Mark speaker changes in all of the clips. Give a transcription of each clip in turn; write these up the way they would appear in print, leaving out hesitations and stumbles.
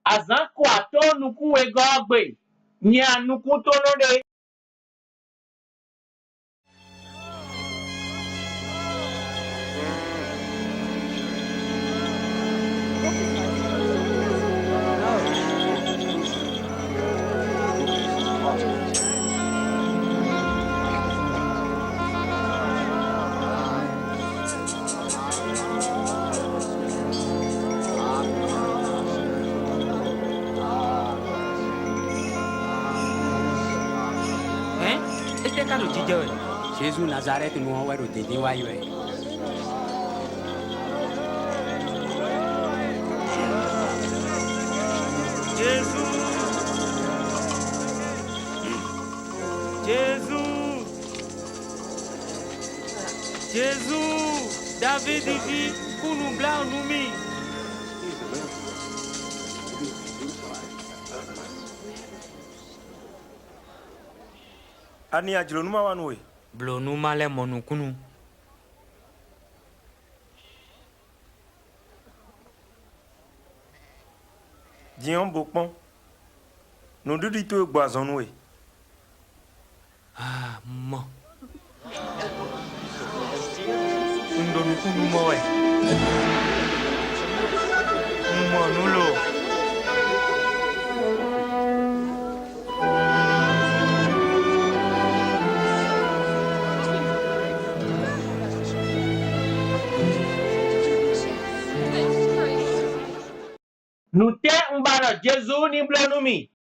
Speaker 1: Azan kwa to nuku egogbe. Nya nuku tonode.
Speaker 2: Este carro jíjẹ.
Speaker 3: Jésus Nazareth nous a ouvert au dédé waïwe.
Speaker 2: Jésus. Jésus. Jésus. David dit, pour nous blancs, nous mis.
Speaker 4: Ani ajilo numa wanwe.
Speaker 2: Blo nous malais mon kunu.
Speaker 4: Dion bokpon. Nous deux dit tout boisonwe.
Speaker 2: Ah, maman. Nous kunu moe. Nous lo.
Speaker 1: Nou te mbara Jesu ni blonumi.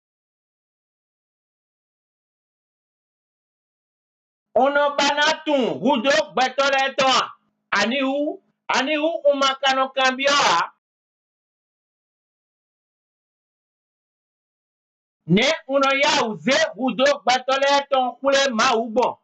Speaker 1: Ono banatun hudo betoleto. Ani u umakano kambioa. Ne uno ya uze hudo betoleto kule maubo.